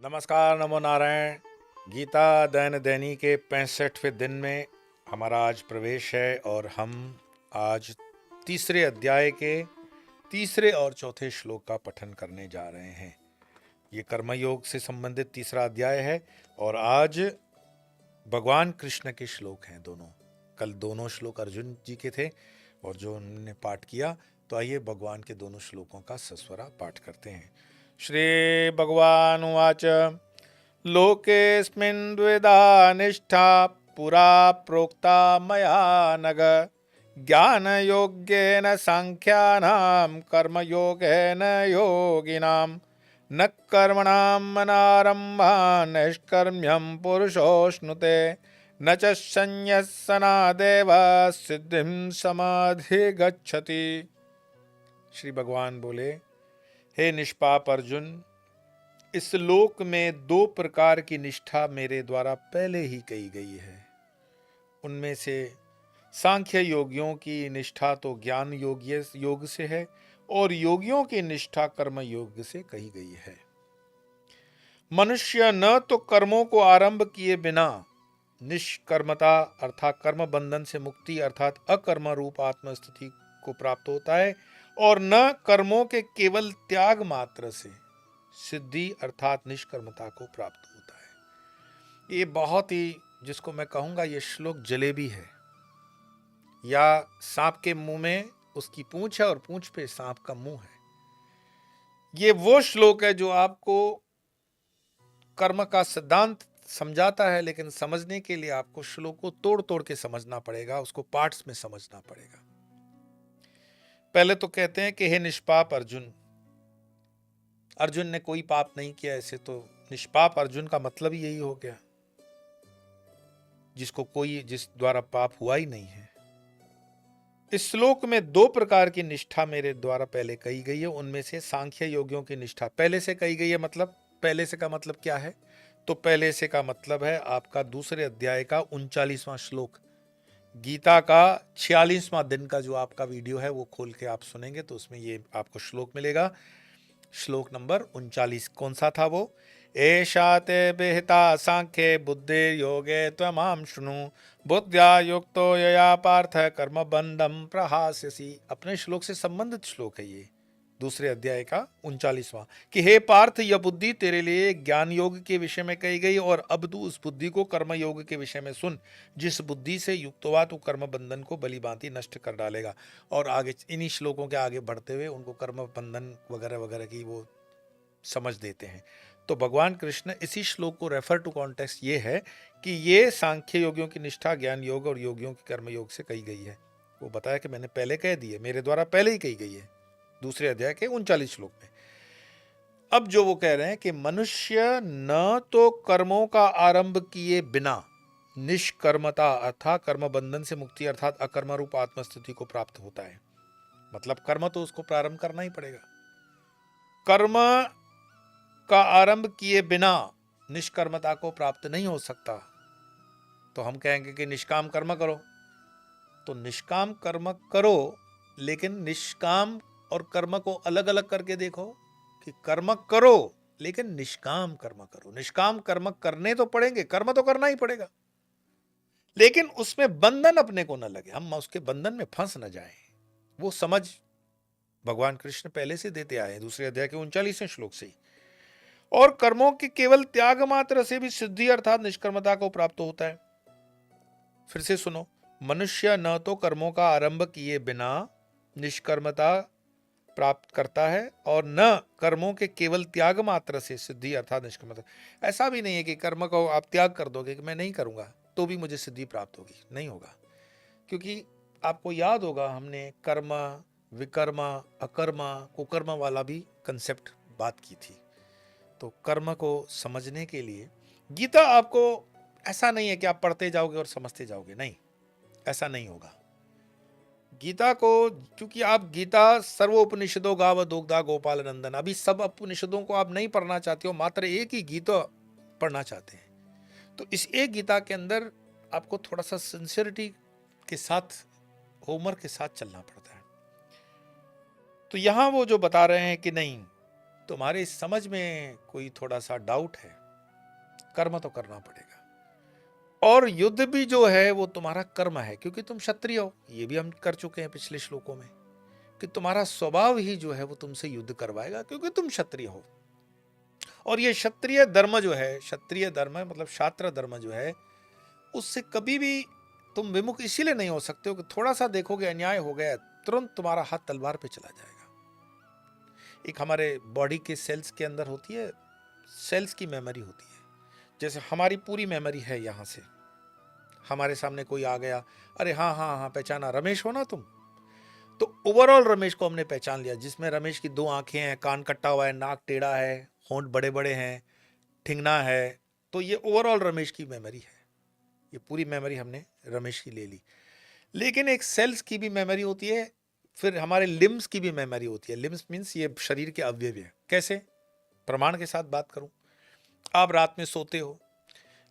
नमस्कार, नमो नारायण। गीता दैन दैनी के 65वें दिन में हमारा आज प्रवेश है और हम आज तीसरे अध्याय के तीसरे और चौथे श्लोक का पठन करने जा रहे हैं। ये कर्मयोग से संबंधित तीसरा अध्याय है और आज भगवान कृष्ण के श्लोक हैं दोनों। कल दोनों श्लोक अर्जुन जी के थे और जो उन्होंने पाठ किया, तो आइए भगवान के दोनों श्लोकों का सस्वरा पाठ करते हैं। श्री भगवान उवाच लोकेऽस्मिन् द्विधा निष्ठा पुरा प्रोक्ता मया नघ ज्ञानयोगेन सांख्यानां कर्मयोगेन योगिनां न कर्मणाम् अनारम्भान् नैष्कर्म्यं पुरुषोऽश्नुते न च संन्यस्सनादेव सिद्धिं समाधिगच्छति। श्री भगवान बोले, हे निष्पाप अर्जुन, इस लोक में दो प्रकार की निष्ठा मेरे द्वारा पहले ही कही गई है। उनमें से सांख्य योगियों की निष्ठा तो ज्ञान योग से है और योगियों की निष्ठा कर्म योग से कही गई है। मनुष्य न तो कर्मों को आरंभ किए बिना निष्कर्मता अर्थात कर्म बंधन से मुक्ति अर्थात अकर्म रूप आत्मस्थिति को प्राप्त होता है और न कर्मों के केवल त्याग मात्र से सिद्धि अर्थात निष्कर्मता को प्राप्त होता है। ये बहुत ही, जिसको मैं कहूंगा, ये श्लोक जलेबी है, या सांप के मुंह में उसकी पूंछ है और पूंछ पे सांप का मुंह है। ये वो श्लोक है जो आपको कर्म का सिद्धांत समझाता है, लेकिन समझने के लिए आपको श्लोक को तोड़ तोड़ के समझना पड़ेगा, उसको पार्ट्स में समझना पड़ेगा। पहले तो कहते हैं कि हे निष्पाप अर्जुन, अर्जुन ने कोई पाप नहीं किया, ऐसे तो निष्पाप अर्जुन का मतलब ही यही हो गया, जिस द्वारा पाप हुआ ही नहीं है। इस श्लोक में दो प्रकार की निष्ठा मेरे द्वारा पहले कही गई है। उनमें से सांख्य योगियों की निष्ठा पहले से कही गई है। मतलब पहले से का मतलब क्या है? तो पहले से का मतलब है आपका दूसरे अध्याय का 39वां श्लोक, गीता का 46वां दिन का जो आपका वीडियो है वो खोल के आप सुनेंगे तो उसमें ये आपको श्लोक मिलेगा। श्लोक नंबर 39 कौन सा था वो? एषा ते विहिता सांख्ये बुद्धि योगे त्वमां शृणु बुद्ध्या युक्तो यया पार्थ कर्म बंधम प्रहास्यसि। अपने श्लोक से संबंधित श्लोक है ये, दूसरे अध्याय का 39वां, कि हे पार्थ, यह बुद्धि तेरे लिए ज्ञान योग के विषय में कही गई और अब तू उस बुद्धि को कर्म योग के विषय में सुन, जिस बुद्धि से युक्त हुआ तू कर्म बंधन को भली भांति नष्ट कर डालेगा। और आगे इन्हीं श्लोकों के आगे बढ़ते हुए उनको कर्म बंधन वगैरह वगैरह की वो समझ देते हैं। तो भगवान कृष्ण इसी श्लोक को रेफर टू कॉन्टेक्स्ट ये है कि ये सांख्य योगियों की निष्ठा ज्ञान योग और योगियों की कर्म योग से कही गई है। वो बताया कि मैंने पहले कह दी है, मेरे द्वारा पहले ही कही गई है, दूसरे अध्याय के 39 श्लोक में। अब जो वो कह रहे हैं कि मनुष्य न तो कर्मों का आरंभ किए बिना निष्कर्मता अर्थात कर्म बंधन से मुक्ति अर्थात अकर्म रूप आत्मस्थिति को प्राप्त होता है। मतलब कर्म तो उसको प्रारंभ करना ही पड़ेगा। कर्म का आरंभ किए बिना निष्कर्मता को प्राप्त नहीं हो सकता। तो हम कहेंगे कि निष्काम कर्म करो, तो निष्काम कर्म करो, लेकिन निष्काम और कर्म को अलग अलग करके देखो कि कर्म करो लेकिन निष्काम कर्म करो। निष्काम कर्म करने तो पड़ेंगे, कर्म तो करना ही पड़ेगा, लेकिन उसमें बंधन अपने को न लगे, हम उसके बंधन में फंस न जाएं। वो समझ भगवान कृष्ण पहले से देते आए हैं दूसरे अध्याय के 39वें श्लोक से ही। और कर्मों के केवल त्याग मात्र से भी सिद्धि अर्थात निष्कर्मता को प्राप्त होता है। फिर से सुनो, मनुष्य न तो कर्मों का आरंभ किए बिना निष्कर्मता प्राप्त करता है और न कर्मों के केवल त्याग मात्र से सिद्धि अर्थात निष्कर्मता। ऐसा भी नहीं है कि कर्म को आप त्याग कर दोगे कि मैं नहीं करूंगा तो भी मुझे सिद्धि प्राप्त होगी, नहीं होगा। क्योंकि आपको याद होगा हमने कर्म, विकर्म, अकर्म, कुकर्म वाला भी कंसेप्ट बात की थी। तो कर्म को समझने के लिए गीता आपको, ऐसा नहीं है कि आप पढ़ते जाओगे और समझते जाओगे, नहीं, ऐसा नहीं होगा। गीता को, क्योंकि आप गीता सर्वोपनिषदों गाव दोग्धा गोपाल नंदन, अभी सब उपनिषदों को आप नहीं पढ़ना चाहते हो, मात्र एक ही गीता पढ़ना चाहते हैं। तो इस एक गीता के अंदर आपको थोड़ा सा सिंसियरिटी के साथ, होमवर्क के साथ चलना पड़ता है। तो यहां वो जो बता रहे हैं कि नहीं, तुम्हारे इस समझ में कोई थोड़ा सा डाउट है, कर्म तो करना पड़ेगा। और युद्ध भी जो है वो तुम्हारा कर्म है, क्योंकि तुम क्षत्रिय हो। ये भी हम कर चुके हैं पिछले श्लोकों में कि तुम्हारा स्वभाव ही जो है वो तुमसे युद्ध करवाएगा, क्योंकि तुम क्षत्रिय हो। और ये क्षत्रिय धर्म जो है, क्षत्रिय धर्म मतलब शास्त्र धर्म जो है, उससे कभी भी तुम विमुख इसीलिए नहीं हो सकते हो कि थोड़ा सा देखोगे अन्याय हो गया, तुरंत तुम्हारा हाथ तलवार पे चला जाएगा। एक हमारे बॉडी के सेल्स के अंदर होती है, सेल्स की मेमोरी होती है। जैसे हमारी पूरी मेमोरी है, यहां से हमारे सामने कोई आ गया, अरे हाँ हाँ हाँ पहचाना, रमेश हो ना तुम, तो ओवरऑल रमेश को हमने पहचान लिया, जिसमें रमेश की 2 आंखें हैं, कान कट्टा हुआ है, नाक टेढ़ा है, होंठ बड़े बड़े हैं, ठिंगना है। तो ये ओवरऑल रमेश की मेमोरी है, ये पूरी मेमोरी हमने रमेश की ले ली। लेकिन एक सेल्स की भी मेमोरी होती है, फिर हमारे लिम्स की भी मेमोरी होती है। लिम्स मीन्स ये शरीर के अवयव है। कैसे? प्रमाण के साथ बात करूं। आप रात में सोते हो,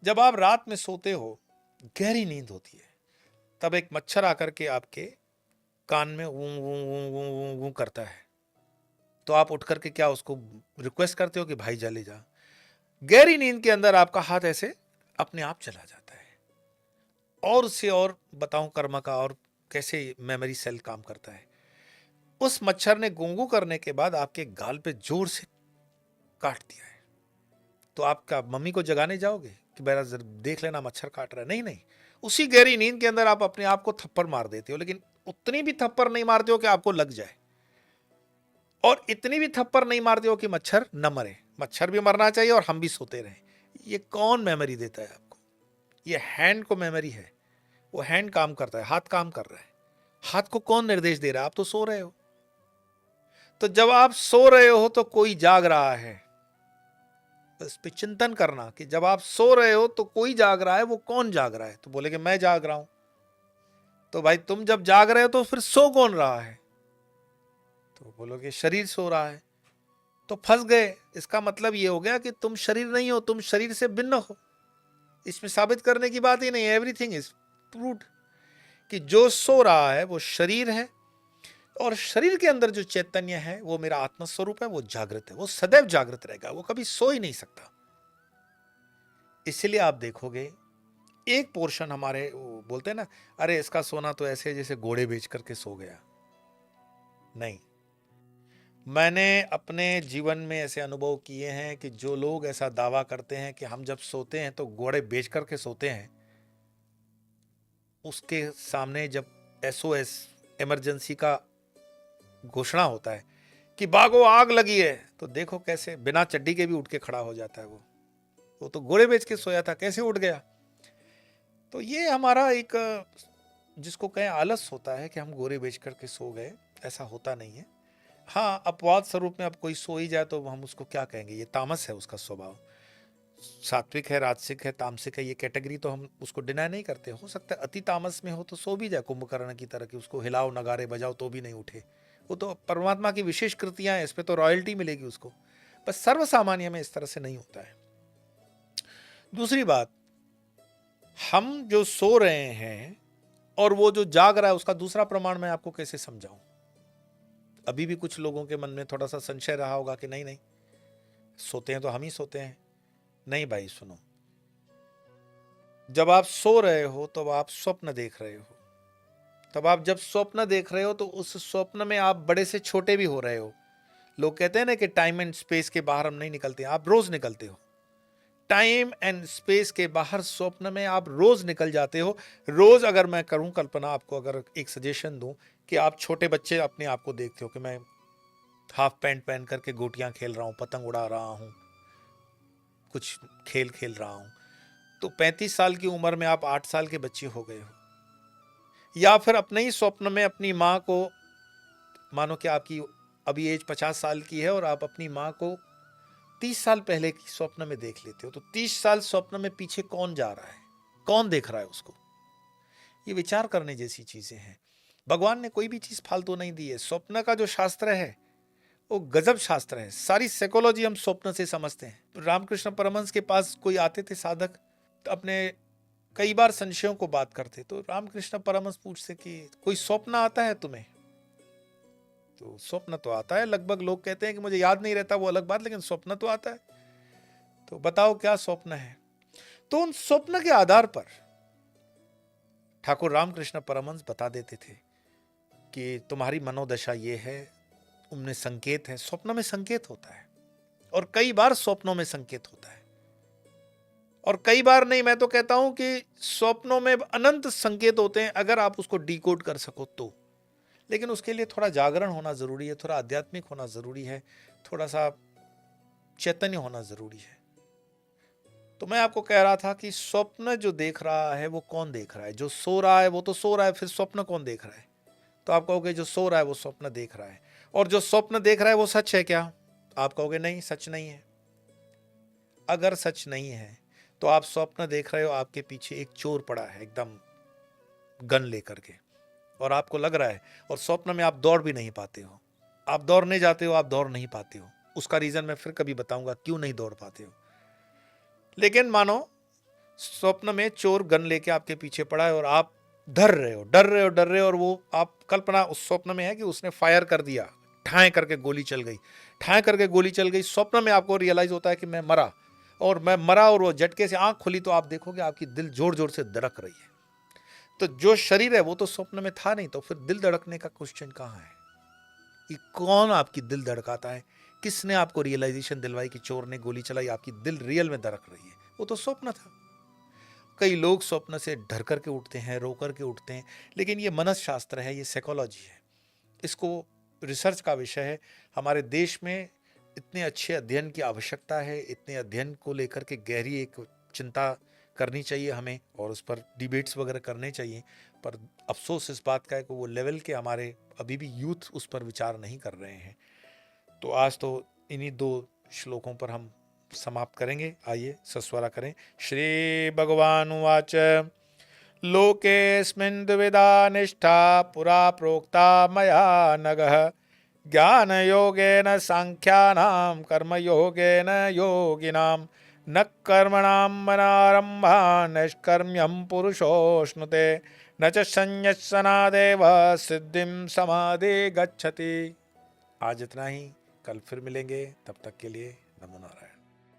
जब आप रात में सोते हो, गहरी नींद होती है, तब एक मच्छर आकर के आपके कान में वू वू वू वू वू वू करता है, तो आप उठ करके क्या उसको रिक्वेस्ट करते हो कि भाई जले जा? गहरी नींद के अंदर आपका हाथ ऐसे अपने आप चला जाता है। और उससे और बताऊं कर्म का और कैसे मेमोरी सेल काम करता है। उस मच्छर ने गूंगू करने के बाद आपके गाल पे जोर से काट दिया है, तो आपका मम्मी को जगाने जाओगे कि मेरा जरा देख लेना मच्छर काट रहा है? नहीं नहीं, उसी गहरी नींद के अंदर आप अपने आप को थप्पड़ मार देते हो, लेकिन उतनी भी थप्पड़ नहीं मारते हो कि आपको लग जाए, और इतनी भी थप्पड़ नहीं मारते हो कि मच्छर न मरे। मच्छर भी मरना चाहिए और हम भी सोते रहें। ये कौन मेमोरी देता है आपको? ये हैंड को मेमोरी है। वो हैंड काम करता है, हाथ काम कर रहा है। हाथ को कौन निर्देश दे रहा है? आप तो सो रहे हो। तो जब आप सो रहे हो तो कोई जाग रहा है। तो इस पे चिंतन करना कि जब आप सो रहे हो तो कोई जाग रहा है, वो कौन जाग रहा है? तो बोले कि मैं जाग रहा हूं। तो भाई तुम जब जाग रहे हो तो फिर सो कौन रहा है? तो बोलोगे शरीर सो रहा है। तो फंस गए। इसका मतलब ये हो गया कि तुम शरीर नहीं हो, तुम शरीर से भिन्न हो। इसमें साबित करने की बात ही नहीं, एवरीथिंग इज प्रूव्ड कि जो सो रहा है वो शरीर है, और शरीर के अंदर जो चैतन्य है वो मेरा आत्म स्वरूप है, वो जागृत है, वो सदैव जागृत रहेगा, वो कभी सो ही नहीं सकता। इसलिए आप देखोगे एक पोर्शन हमारे बोलते हैं ना, अरे इसका सोना तो ऐसे जैसे घोड़े बेच करके सो गया। नहीं, मैंने अपने जीवन में ऐसे अनुभव किए हैं कि जो लोग ऐसा दावा करते हैं कि हम जब सोते हैं तो घोड़े बेच करके सोते हैं, उसके सामने जब SOS इमरजेंसी का घोषणा होता है कि भागो आग लगी है, तो देखो कैसे बिना चड्डी के भी उठ के खड़ा हो जाता है। वो तो घोड़े बेच के सोया था, कैसे उठ गया? तो ये हमारा एक जिसको कहें आलस होता है कि हम घोड़े बेच करके सो गए। ऐसा होता नहीं है। हाँ, अपवाद स्वरूप में अब कोई सो ही जाए तो हम उसको क्या कहेंगे? ये तामस है उसका स्वभाव। सात्विक है, राजसिक है, तामसिक है, ये कैटेगरी तो हम उसको डिनाई नहीं करते। हो सकता है अति तामस में हो तो सो भी जाए, कुंभकर्ण की तरह, कि उसको हिलाओ नगारे बजाओ तो भी नहीं उठे। वो तो परमात्मा की विशेष कृतियां हैं, इस पे तो रॉयल्टी मिलेगी उसको। बस सर्वसामान्य में इस तरह से नहीं होता है। दूसरी बात, हम जो सो रहे हैं और वो जो जाग रहा है, उसका दूसरा प्रमाण मैं आपको कैसे समझाऊं? अभी भी कुछ लोगों के मन में थोड़ा सा संशय रहा होगा कि नहीं नहीं, सोते हैं तो हम ही सोते हैं। नहीं भाई सुनो, जब आप सो रहे हो तो आप स्वप्न देख रहे हो। तब आप जब स्वप्न देख रहे हो तो उस स्वप्न में आप बड़े से छोटे भी हो रहे हो। लोग कहते हैं ना कि टाइम एंड स्पेस के बाहर हम नहीं निकलते, आप रोज निकलते हो। टाइम एंड स्पेस के बाहर स्वप्न में आप रोज निकल जाते हो। रोज अगर मैं करूं कल्पना, आपको अगर एक सजेशन दूं कि आप छोटे बच्चे अपने आप को देखते हो कि मैं हाफ पैंट पहन करके गोटियां खेल रहा हूं, पतंग उड़ा रहा हूं, कुछ खेल खेल रहा हूं, तो 35 साल की उम्र में आप 8 साल के बच्चे हो गए हो। या फिर अपने ही स्वप्न में अपनी माँ को, मानो कि आपकी अभी एज 50 साल की है और आप अपनी माँ को 30 साल पहले की स्वप्न में देख लेते हो, तो 30 साल स्वप्न में पीछे कौन जा रहा है, कौन देख रहा है उसको? ये विचार करने जैसी चीजें हैं। भगवान ने कोई भी चीज फालतू नहीं दी है। स्वप्न का जो शास्त्र है वो गजब शास्त्र है। सारी साइकोलॉजी हम स्वप्न से समझते हैं। रामकृष्ण परमहंस के पास कोई आते थे साधक, तो अपने कई बार संशयों को बात करते, तो रामकृष्ण परमहंस पूछते कि कोई स्वप्न आता है तुम्हें? तो स्वप्न तो आता है, लगभग लोग कहते हैं कि मुझे याद नहीं रहता, वो अलग बात, लेकिन स्वप्न तो आता है। तो बताओ क्या स्वप्न है। तो उन स्वप्न के आधार पर ठाकुर रामकृष्ण परमहंस बता देते थे कि तुम्हारी मनोदशा ये है, उनमें संकेत है, स्वप्न में संकेत होता है, और कई बार स्वप्नों में संकेत होता है, और कई बार नहीं, मैं तो कहता हूं कि स्वप्नों में अनंत संकेत होते हैं अगर आप उसको डिकोड कर सको तो। लेकिन उसके लिए थोड़ा जागरण होना जरूरी है, थोड़ा आध्यात्मिक होना जरूरी है, थोड़ा सा चैतन्य होना जरूरी है। तो मैं आपको कह रहा था कि स्वप्न जो देख रहा है वो कौन देख रहा है? जो सो रहा है वो तो सो रहा है, फिर स्वप्न कौन देख रहा है? तो आप कहोगे जो सो रहा है वो स्वप्न देख रहा है, और जो स्वप्न देख रहा है वो सच है क्या? आप कहोगे नहीं, सच नहीं है। अगर सच नहीं है तो आप स्वप्न देख रहे हो, आपके पीछे एक चोर पड़ा है एकदम गन लेकर के, और आपको लग रहा है, और स्वप्न में आप दौड़ भी नहीं पाते हो, आप दौड़ने जाते हो, आप दौड़ नहीं पाते हो। उसका रीजन मैं फिर कभी बताऊंगा क्यों नहीं दौड़ पाते हो। लेकिन मानो स्वप्न में चोर गन लेके आपके पीछे पड़ा है और आप डर रहे हो, डर रहे हो, डर रहे हो, और वो आप कल्पना उस स्वप्न में है कि उसने फायर कर दिया, ठाए करके गोली चल गई, ठाए करके गोली चल गई। स्वप्न में आपको रियलाइज होता है कि मैं मरा, और मैं मरा, और वो झटके से आंख खुली तो आप देखोगे आपकी दिल जोर जोर से धड़क रही है। तो जो शरीर है वो तो स्वप्न में था नहीं, तो फिर दिल धड़कने का क्वेश्चन कहाँ है? कि कौन आपकी दिल धड़काता है? किसने आपको रियलाइजेशन दिलवाई कि चोर ने गोली चलाई, आपकी दिल रियल में धड़क रही है? वो तो स्वप्न था। कई लोग स्वप्न से डर करके उठते हैं, रो करके उठते हैं, लेकिन ये मनसशास्त्र है, ये साइकोलॉजी है, इसको रिसर्च का विषय है। हमारे देश में इतने अच्छे अध्ययन की आवश्यकता है, इतने अध्ययन को लेकर के गहरी एक चिंता करनी चाहिए हमें, और उस पर डिबेट्स वगैरह करने चाहिए। पर अफसोस इस बात का है कि वो लेवल के हमारे अभी भी यूथ उस पर विचार नहीं कर रहे हैं। तो आज तो इन्हीं 2 श्लोकों पर हम समाप्त करेंगे। आइए सस्वरा करें। श्री भगवानुवाच लोकेऽस्मिन् द्विविधा निष्ठा पुरा प्रोक्ता मया नघः ज्ञानयोगेन सांख्यानां कर्मयोगेन योगिनां न कर्मणां मनारम्भा नैष्कर्म्यं पुरुषोऽश्नुते न च संयत्सनादेव सिद्धिं समाधि गच्छति। आज इतना ही, कल फिर मिलेंगे, तब तक के लिए नमो नारायण।